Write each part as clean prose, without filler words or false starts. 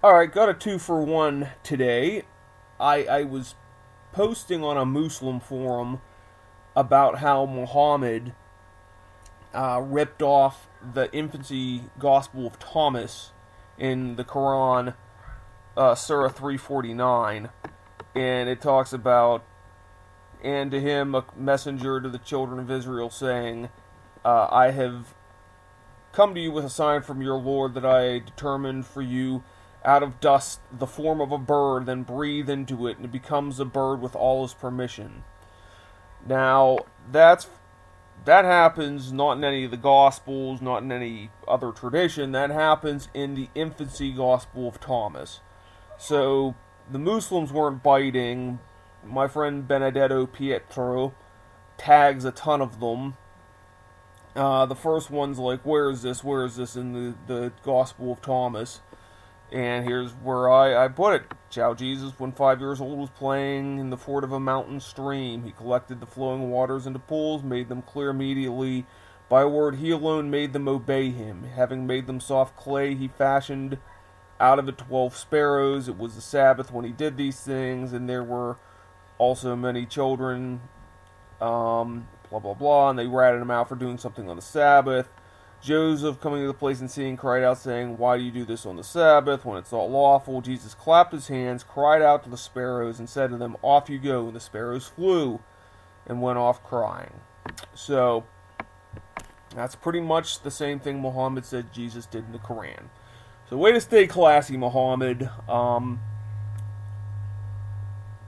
Alright, got a 2-for-1 today. I was posting on a Muslim forum about how Muhammad ripped off the infancy Gospel of Thomas in the Quran, Surah 349. And it talks about, and to him a messenger to the children of Israel saying, I have come to you with a sign from your Lord that I determined for you out of dust the form of a bird, then breathe into it, and it becomes a bird with all his permission. Now, that happens not in any of the Gospels, not in any other tradition. That happens in the infancy Gospel of Thomas. So, the Muslims weren't biting. My friend Benedetto Pietro tags a ton of them. The first one's like, where is this in the Gospel of Thomas? And here's where I put it. Chow Jesus, when 5 years old, was playing in the ford of a mountain stream. He collected the flowing waters into pools, made them clear immediately. By a word, he alone made them obey him. Having made them soft clay, he fashioned out of it 12 sparrows. It was the Sabbath when he did these things, and there were also many children, blah, blah, blah, and they ratted him out for doing something on the Sabbath. Joseph, coming to the place and seeing, cried out, saying, why do you do this on the Sabbath, when it's not lawful? Jesus clapped his hands, cried out to the sparrows, and said to them, off you go. And the sparrows flew and went off crying. So, that's pretty much the same thing Muhammad said Jesus did in the Quran. So, way to stay classy, Muhammad.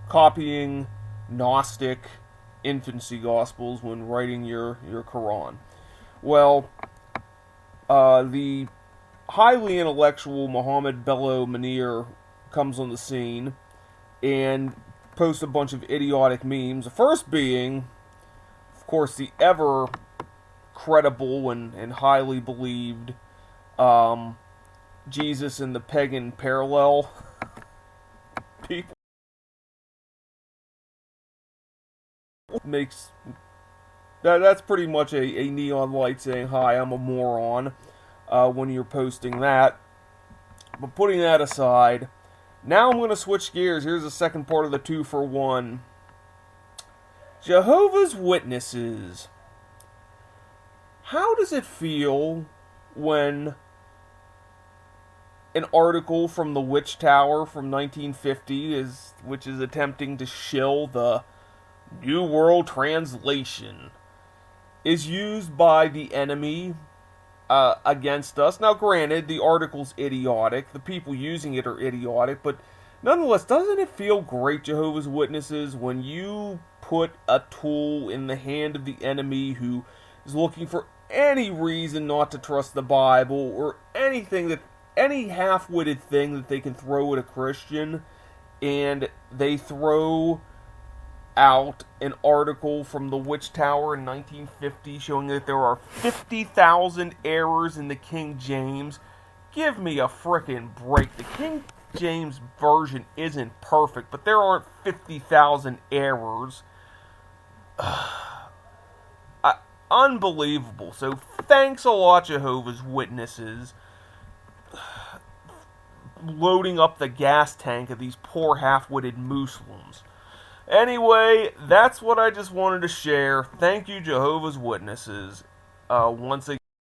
Copying Gnostic infancy Gospels when writing your Quran. Well, the highly intellectual Mohammed Bello Munir comes on the scene and posts a bunch of idiotic memes. The first being, of course, the ever credible and highly believed Jesus and the pagan parallel. People makes that's pretty much a neon light saying, hi, I'm a moron, when you're posting that. But putting that aside, now I'm going to switch gears. Here's the second part of the 2-for-1. Jehovah's Witnesses. How does it feel when an article from the Witch Tower from 1950 which is attempting to shill the New World Translation, is used by the enemy against us? Now, granted, the article's idiotic. The people using it are idiotic. But nonetheless, doesn't it feel great, Jehovah's Witnesses, when you put a tool in the hand of the enemy who is looking for any reason not to trust the Bible or any half-witted thing that they can throw at a Christian, and they throw out an article from the Witch Tower in 1950 showing that there are 50,000 errors in the King James. Give me a frickin' break. The King James version isn't perfect, but there aren't 50,000 errors. Unbelievable. So thanks a lot, Jehovah's Witnesses, loading up the gas tank of these poor half-witted Muslims. Anyway, that's what I just wanted to share. Thank you, Jehovah's Witnesses. Once again.